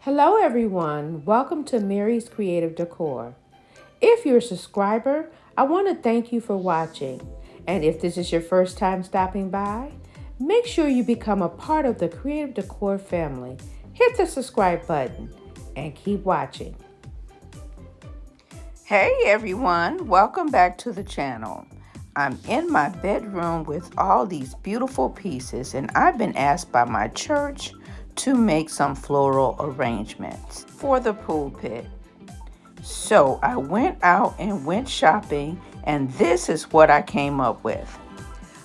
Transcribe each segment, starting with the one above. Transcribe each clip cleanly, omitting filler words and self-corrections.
Hello, everyone. Welcome to Mary's Creative Decor. If you're a subscriber, I want to thank you for watching. And if this is your first time stopping by, make sure you become a part of the Creative Decor family. Hit the subscribe button and keep watching. Hey everyone, welcome back to the channel. I'm in my bedroom with all these beautiful pieces, and I've been asked by my church to make some floral arrangements for the pulpit. So I went out and went shopping, and this is what I came up with.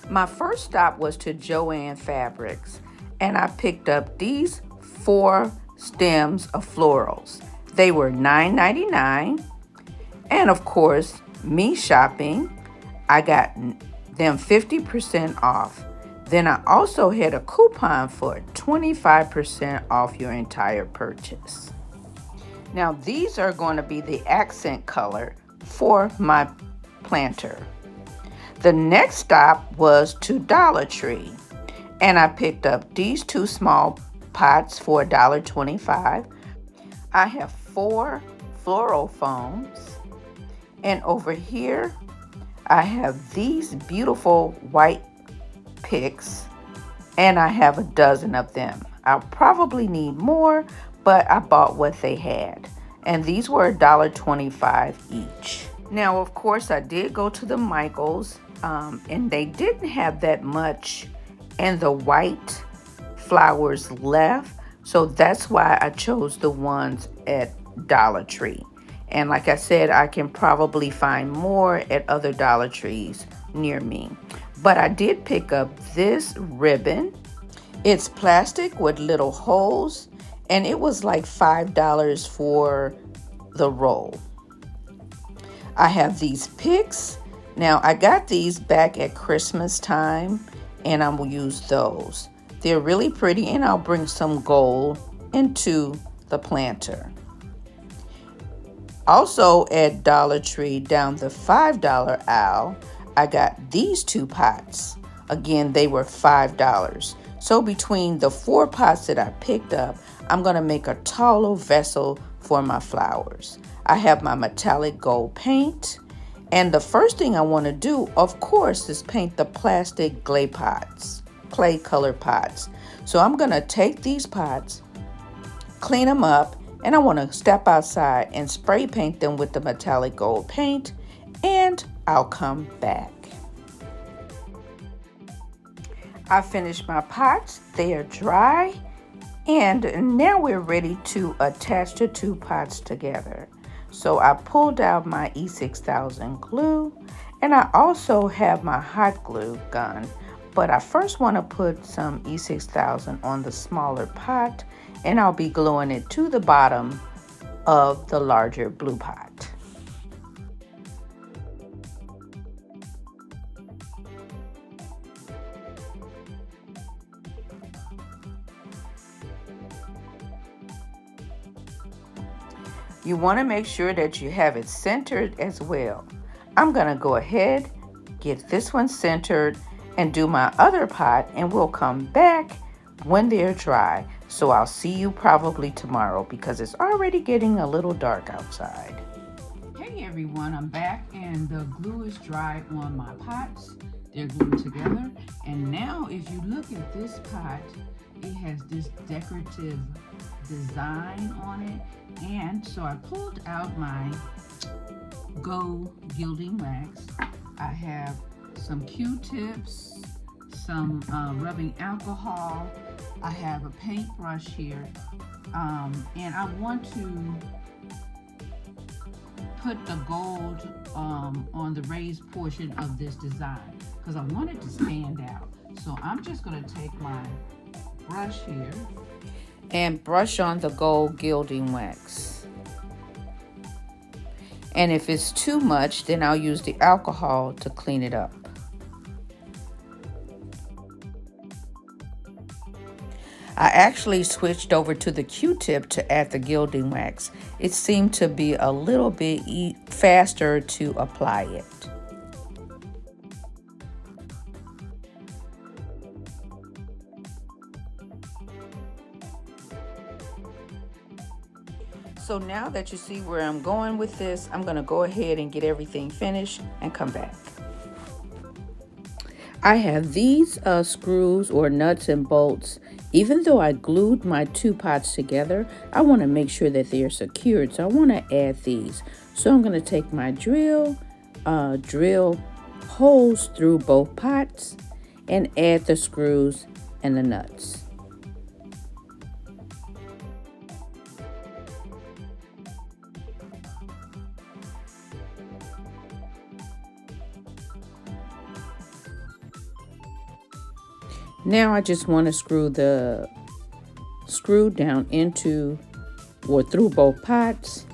My first stop was to Joann Fabrics, and I picked up these 4 stems of florals. They were $9.99. And of course, me shopping, I got them 50% off. Then I also had a coupon for 25% off your entire purchase. Now these are going to be the accent color for my planter. The next stop was to Dollar Tree, and I picked up these 2 small pots for $1.25. I have 4 floral foams. And over here, I have these beautiful white picks, and I have a dozen of them. I'll probably need more, but I bought what they had. And these were $1.25 each. Now, of course, I did go to the Michaels, and they didn't have that much and the white flowers left. So that's why I chose the ones at Dollar Tree. And like I said, I can probably find more at other Dollar Trees near me. But I did pick up this ribbon. It's plastic with little holes, and it was like $5 for the roll. I have these picks. Now, I got these back at Christmas time, and I will use those. They're really pretty, and I'll bring some gold into the planter. Also at Dollar Tree, down the $5 aisle, I got these 2 pots. Again, they were $5. So between the 4 pots that I picked up, I'm going to make a taller vessel for my flowers. I have my metallic gold paint. And the first thing I want to do, of course, is paint the plastic clay color pots. So I'm going to take these pots, clean them up, and I want to step outside and spray paint them with the metallic gold paint, and I'll come back. I finished my pots. They are dry, and now we're ready to attach the 2 pots together. So I pulled out my E6000 glue, and I also have my hot glue gun, but I first want to put some E6000 on the smaller pot, and I'll be gluing it to the bottom of the larger blue pot. You want to make sure that you have it centered as well. I'm going to go ahead, get this one centered, and do my other pot, and we'll come back when they're dry. So I'll see you probably tomorrow because it's already getting a little dark outside. Hey everyone, I'm back, and the glue is dry on my pots. They're glued together. And now if you look at this pot, it has this decorative design on it. And so I pulled out my gold gilding wax. I have some Q-tips, some rubbing alcohol. I have a paintbrush here, and I want to put the gold on the raised portion of this design because I want it to stand out. So I'm just going to take my brush here and brush on the gold gilding wax. And if it's too much, then I'll use the alcohol to clean it up. I actually switched over to the Q-tip to add the gilding wax. It seemed to be a little bit faster to apply it. So now that you see where I'm going with this, I'm going to go ahead and get everything finished and come back. I have these screws or nuts and bolts. Even though I glued my two pots together, I want to make sure that they are secured. So I want to add these. So I'm going to take my drill holes through both pots and add the screws and the nuts. Now I just want to screw the screw down into or through both pots,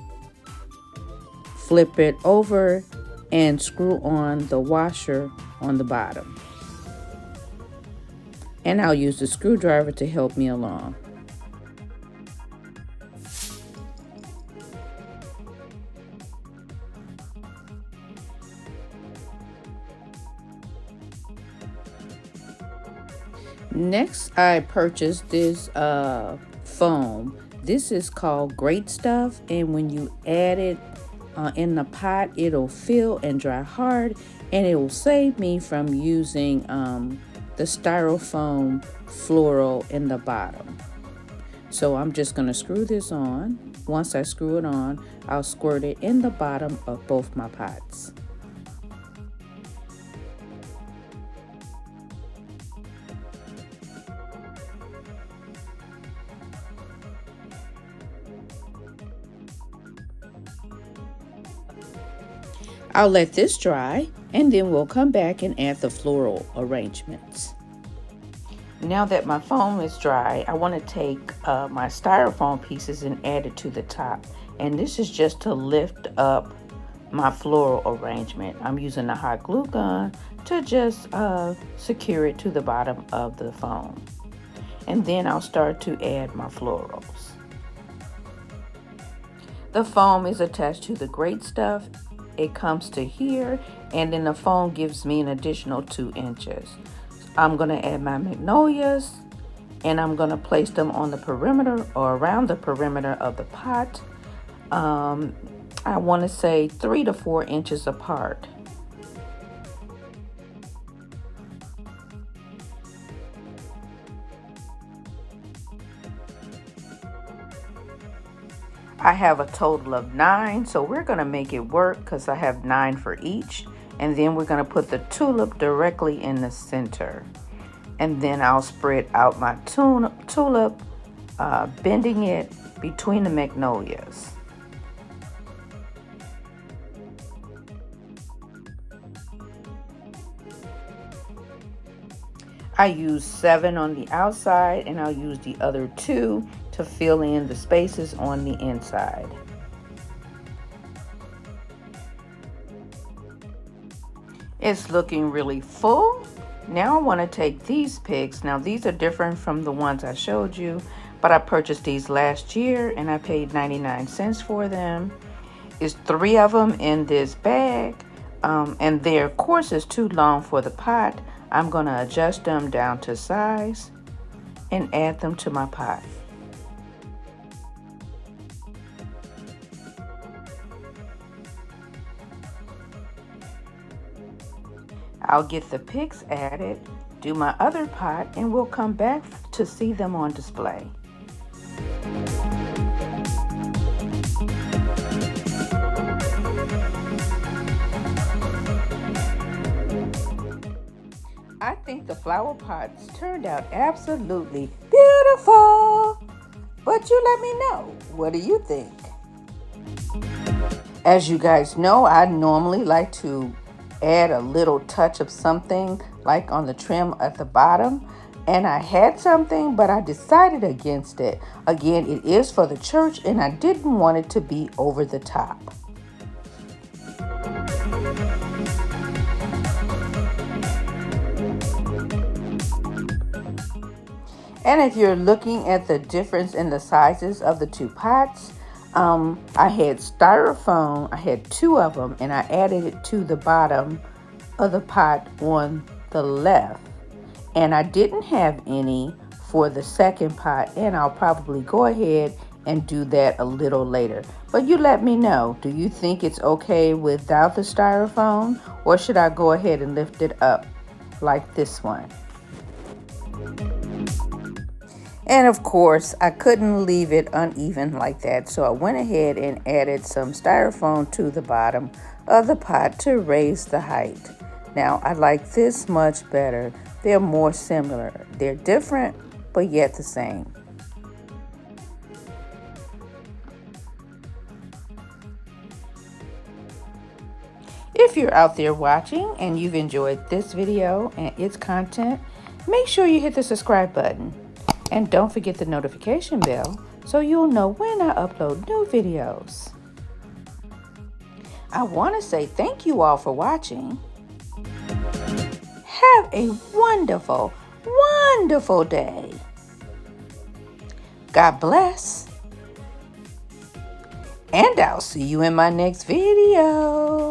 flip it over, and screw on the washer on the bottom. And I'll use the screwdriver to help me along. Next, I purchased this foam. This is called Great Stuff, and when you add it in the pot, it'll fill and dry hard, and it will save me from using the styrofoam floral in the bottom. So I'm just going to screw this on. Once I screw it on, I'll squirt it in the bottom of both my pots. I'll let this dry, and then we'll come back and add the floral arrangements. Now that my foam is dry, I want to take my styrofoam pieces and add it to the top. And this is just to lift up my floral arrangement. I'm using a hot glue gun to just secure it to the bottom of the foam. And then I'll start to add my florals. The foam is attached to the Great Stuff. It comes to here, and then the foam gives me an additional 2 inches. I'm going to add my magnolias, and I'm going to place them on the perimeter or around the perimeter of the pot. I want to say 3 to 4 inches apart. I have a total of 9, so we're going to make it work because I have 9 for each. And then we're going to put the tulip directly in the center. And then I'll spread out my tulip, bending it between the magnolias. I use 7 on the outside, and I'll use the other 2 to fill in the spaces on the inside. It's looking really full. Now I want to take these picks. Now these are different from the ones I showed you, but I purchased these last year and I paid 99 cents for them. It's 3 of them in this bag, and their course is too long for the pot. I'm going to adjust them down to size and add them to my pot. I'll get the picks added, do my other pot, and we'll come back to see them on display. I think the flower pots turned out absolutely beautiful. But you let me know, what do you think? As you guys know, I normally like to add a little touch of something like on the trim at the bottom, and I had something, but I decided against it. Again, it is for the church, and I didn't want it to be over the top. And if you're looking at the difference in the sizes of the 2 pots, I had styrofoam, I had 2 of them, and I added it to the bottom of the pot on the left. And I didn't have any for the second pot, and I'll probably go ahead and do that a little later. But you let me know, do you think it's okay without the styrofoam, or should I go ahead and lift it up like this one? And of course, I couldn't leave it uneven like that, so I went ahead and added some styrofoam to the bottom of the pot to raise the height. Now, I like this much better. They're more similar. They're different, but yet the same. If you're out there watching and you've enjoyed this video and its content, make sure you hit the subscribe button. And don't forget the notification bell so you'll know when I upload new videos. I want to say thank you all for watching. Have a wonderful, wonderful day. God bless. And I'll see you in my next video.